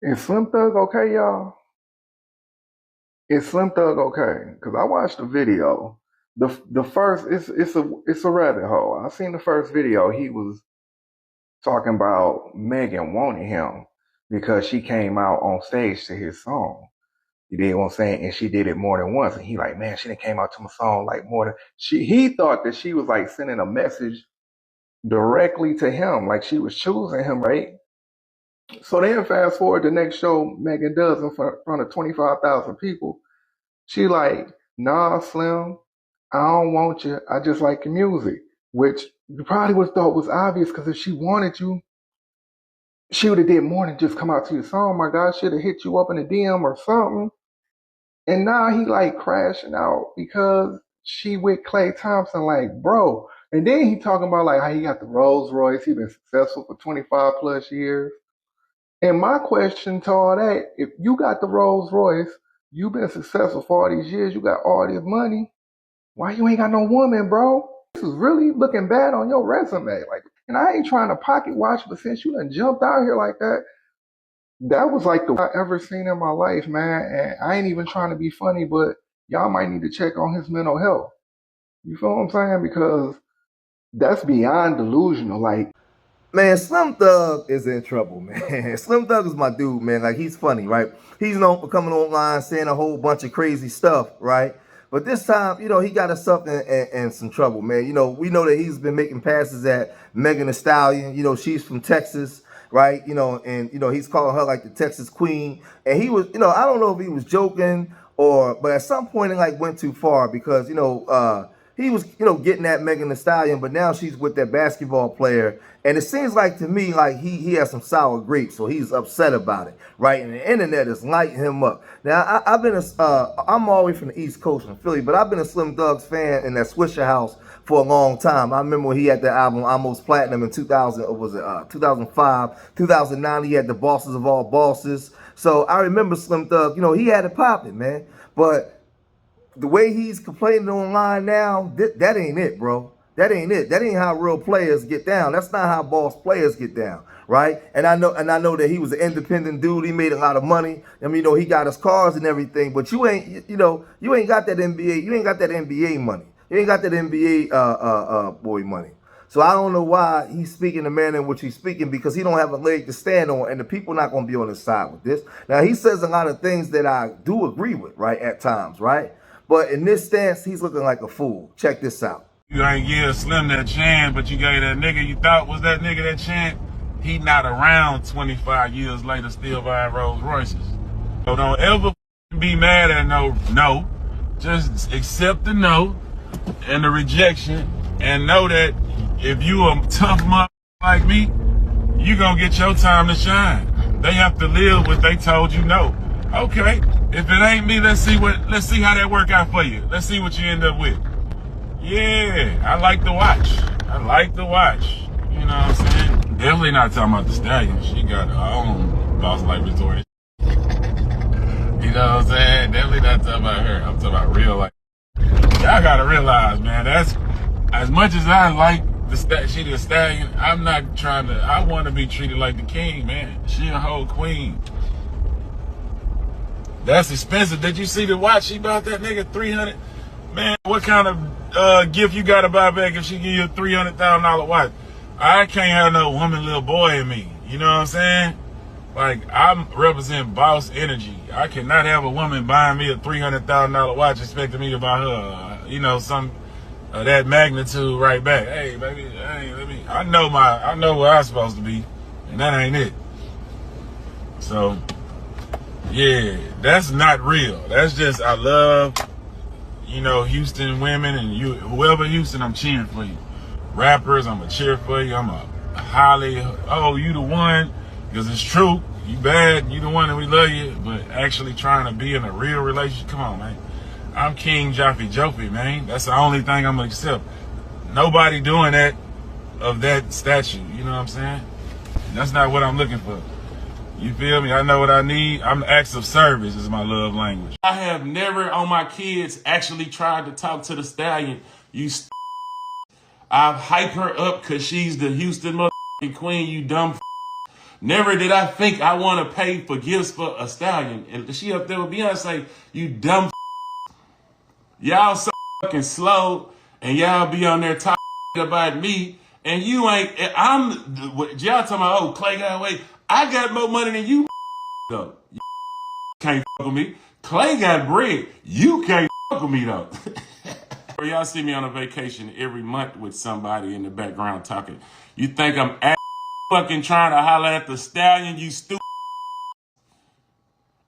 Is Slim Thug okay, y'all? Is Slim Thug okay? Because I watched the video. The first it's a rabbit hole. I seen the first video. He was talking about Megan wanting him because she came out on stage to his song. You did what I'm saying? And she did it more than once. And he like, man, she done came out to my song like more than he thought that she was like sending a message directly to him, like she was choosing him, right? So then fast forward the next show Megan does in front of 25,000 people. She like, nah, Slim, I don't want you. I just like your music, which you probably would have thought was obvious because if she wanted you, she would have did more than just come out to your song. My God, should have hit you up in a DM or something. And now he like crashing out because she with Klay Thompson, like, bro. And then he talking about like how he got the Rolls Royce. He been successful for 25 plus years. And my question to all that, if you got the Rolls Royce, you been successful for all these years, you got all this money, why you ain't got no woman, bro? This is really looking bad on your resume. Like, and I ain't trying to pocket watch, but since you done jumped out here like that, that was like the worst I ever seen in my life, man. And I ain't even trying to be funny, but y'all might need to check on his mental health. You feel what I'm saying? Because that's beyond delusional. Like, Man, Slim Thug is in trouble, man. Slim Thug is my dude, man. Like, he's funny, right? He's known for coming online saying a whole bunch of crazy stuff, right? But this time, he got himself in some trouble, man. We know that he's been making passes at Megan Thee Stallion. She's from Texas, right? He's calling her like the Texas Queen. And he was, I don't know if he was joking but at some point it like went too far because, he was, getting at Megan Thee Stallion, but now she's with that basketball player. And it seems like to me like he has some sour grapes, so he's upset about it, right? And the internet is lighting him up. Now I'm all the way from the East Coast from Philly, but I've been a Slim Thug's fan in that Swisher House for a long time. I remember when he had the album Almost Platinum in 2000, or was it 2005, 2009? He had the Bosses of All Bosses. So I remember Slim Thug. He had it popping, man. But the way he's complaining online now, that ain't it, bro. That ain't it. That ain't how real players get down. That's not how boss players get down, right? And I know that he was an independent dude. He made a lot of money. I mean, he got his cars and everything. But you ain't, you ain't got that NBA. You ain't got that NBA money. You ain't got that NBA boy money. So I don't know why he's speaking the manner in which he's speaking, because he don't have a leg to stand on, and the people not going to be on his side with this. Now, he says a lot of things that I do agree with, right, at times, right? But in this stance, he's looking like a fool. Check this out. You ain't give Slim that chance, but you gave that nigga you thought was that nigga that chance. He not around 25 years later still buying Rolls Royces. So don't ever be mad at no. Just accept the no and the rejection, and know that if you a tough mother like me, you gonna get your time to shine. They have to live what they told you no. Okay, if it ain't me, let's see how that work out for you. Let's see what you end up with. Yeah, I like to watch. You know what I'm saying? Definitely not talking about the Stallion. She got her own boss life resort. You know what I'm saying? Definitely not talking about her. I'm talking about real life. Y'all gotta realize, man, that's as much as I like she the Stallion, I'm not trying to. I want to be treated like the king, man. She a whole queen. That's expensive. Did you see the watch she bought that nigga 300? Man, what kind of gift you gotta buy back if she give you a $300,000 watch? I can't have no woman, little boy in me. You know what I'm saying? Like, I represent boss energy. I cannot have a woman buying me a $300,000 watch expecting me to buy her, some that magnitude right back. Hey, baby, I know where I'm supposed to be, and that ain't it. So, yeah, that's not real. That's just, I love, Houston women, and whoever Houston, I'm cheering for you. Rappers, I'm a cheer for you. I'm a you the one, because it's true. You bad, you the one, and we love you. But actually trying to be in a real relationship, come on, man. I'm King Joffy, man. That's the only thing I'm gonna accept. Nobody doing that of that statue. You know what I'm saying? That's not what I'm looking for. You feel me? I know what I need. I'm acts of service is my love language. I have never on my kids actually tried to talk to the Stallion. I've hyped her up because she's the Houston motherfucking queen, you dumb. Never did I think I want to pay for gifts for a stallion. And she up there with Beyonce, you dumb. Y'all so fucking slow, and y'all be on there talking about me, and you ain't. Y'all talking about, oh, Klay got away. I got more money than you, though. You can't fuck with me. Klay got bread. You can't fuck with me, though. Y'all see me on a vacation every month with somebody in the background talking. You think I'm fucking trying to holler at the stallion, you stupid.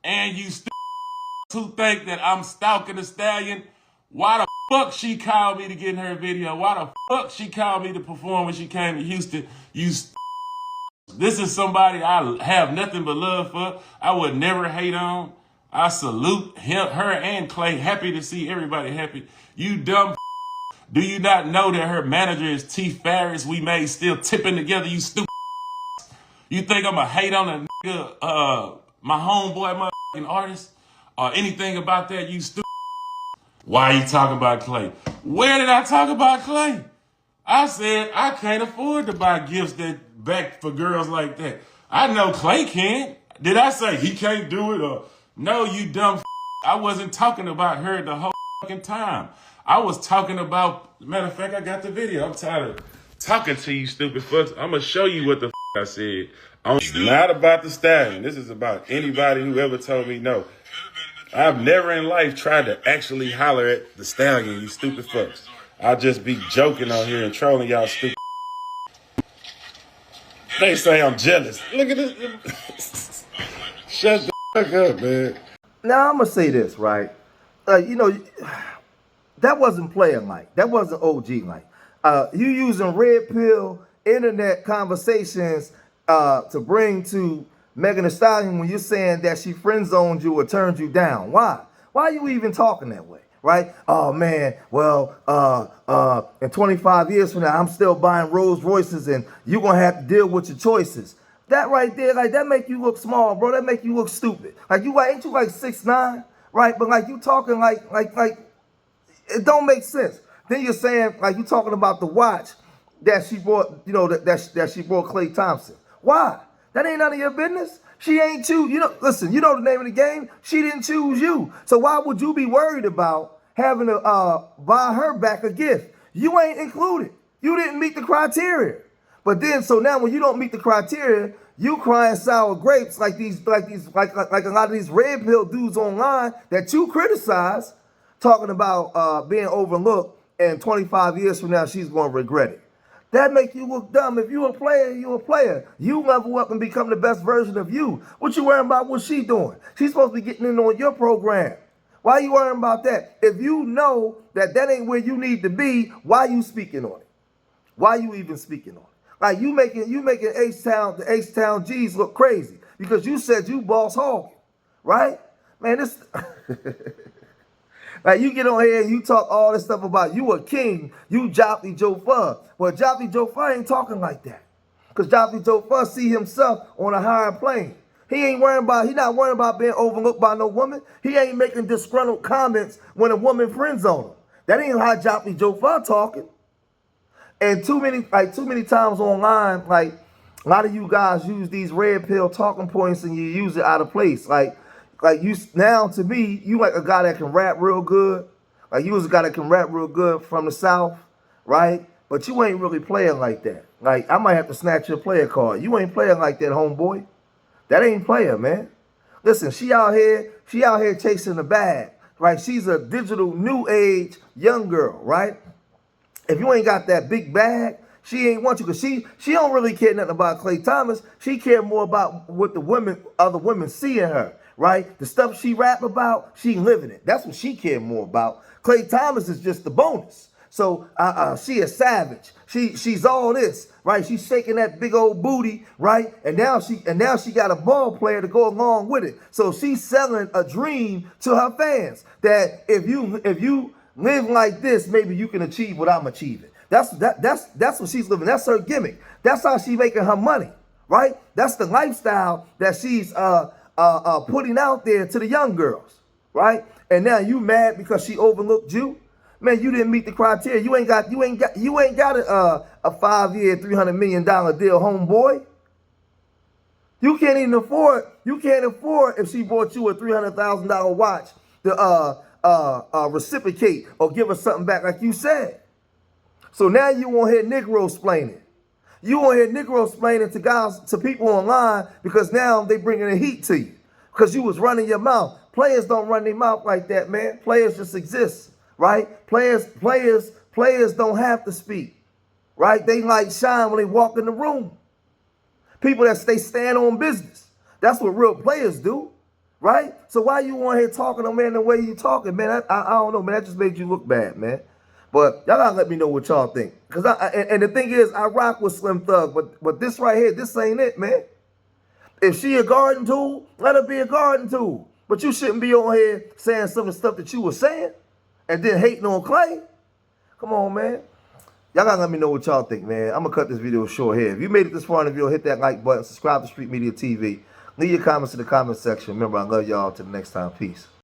And you stupid who think that I'm stalking the stallion. Why the fuck she called me to get in her video? Why the fuck she called me to perform when she came to Houston? This is somebody I have nothing but love for. I would never hate on. I salute him, her and Klay. Happy to see everybody happy. You dumb. Do you not know that her manager is T. Farris? We made still tipping together, you stupid. You think I'm going to hate on a nigga, my homeboy, motherfucking artist? Or anything about that, you stupid? Why are you talking about Klay? Where did I talk about Klay? I said I can't afford to buy gifts that back for girls like that. I know Klay can. Did I say he can't do it? Or no, you dumb. I wasn't talking about her the whole fucking time. I was talking about. Matter of fact, I got the video. I'm tired of talking to you, stupid fucks. I'm gonna show you what the I said. It's not about the stallion. This is about anybody who ever told me no. I've never in life tried to actually holler at the stallion, you stupid fucks. I'll just be joking on here and trolling y'all stupid. They say I'm jealous. Look at this. Shut the fuck up, man. Now, I'm going to say this, right? That wasn't playing like. That wasn't OG like. You using red pill internet conversations to bring to Megan Thee Stallion when you're saying that she friend zoned you or turned you down. Why? Why are you even talking that way? Right? Oh man, well, in 25 years from now, I'm still buying Rolls Royces and you're gonna have to deal with your choices. That right there, like that make you look small, bro. That make you look stupid. Like ain't you like 6'9", right? But like you talking like it don't make sense. Then you're saying like you talking about the watch that she bought, that she bought Klay Thompson. Why? That ain't none of your business. She ain't choose. Listen, you know the name of the game. She didn't choose you. So why would you be worried about having to buy her back a gift? You ain't included. You didn't meet the criteria. But then, so now when you don't meet the criteria, you crying sour grapes like a lot of these red pill dudes online that you criticize, talking about being overlooked, and 25 years from now she's going to regret it. That make you look dumb. If you a player, you a player. You level up and become the best version of you. What you worrying about what she doing? She's supposed to be getting in on your program. Why you worrying about that? If you know that ain't where you need to be, why you speaking on it? Why you even speaking on it? Like you making the H-Town G's look crazy because you said you boss hog, right? Man, this like you get on here and you talk all this stuff about you a king, you Joffrey Joe Fudd. Well, Joffrey Joe Fudd ain't talking like that. Because Joffrey Joe Fudd see himself on a higher plane. He not worrying about being overlooked by no woman. He ain't making disgruntled comments when a woman friends on him. That ain't how Joffrey Joe Fudd talking. And too many times online, like a lot of you guys use these red pill talking points and you use it out of place. Like you now, to me, you like a guy that can rap real good. Like you was a guy that can rap real good from the South, right? But you ain't really playing like that. Like I might have to snatch your player card. You ain't playing like that, homeboy. That ain't player, man. Listen, she out here chasing the bag, right? She's a digital new age young girl, right? If you ain't got that big bag, she ain't want you, because she don't really care nothing about Klay Thomas. She care more about what other women see in her, right? The stuff she rap about, she living it. That's what she care more about. Klay Thomas is just the bonus. So she a savage. She's all this, right? She's shaking that big old booty, right? And now she got a ball player to go along with it. So she's selling a dream to her fans that if you live like this, maybe you can achieve what I'm achieving. That's what she's living. That's her gimmick. That's how she making her money, right? That's the lifestyle that she's putting out there to the young girls, right? And now you mad because she overlooked you? Man, you didn't meet the criteria. You ain't got a 5-year, $300 million deal, homeboy. You can't even afford, you can't afford if she bought you a $300,000 watch to reciprocate or give her something back like you said. So now you won't hear Negro explaining. You won't hear Negro explaining to guys, to people online, because now they bringing the heat to you. Because you was running your mouth. Players don't run their mouth like that, man. Players just exist, right? Players don't have to speak, right? They like shine when they walk in the room. People that stay stand on business. That's what real players do, right? So why you on here talking to man the way you talking, man? I don't know, man. That just made you look bad, man. But y'all gotta let me know what y'all think. Cause and the thing is, I rock with Slim Thug, but this right here, this ain't it, man. If she a garden tool, let her be a garden tool. But you shouldn't be on here saying some of the stuff that you were saying and then hating on Klay. Come on, man. Y'all gotta let me know what y'all think, man. I'm gonna cut this video short here. If you made it this far in the video, hit that like button, subscribe to Street Media TV. Leave your comments in the comment section. Remember, I love y'all. Till the next time. Peace.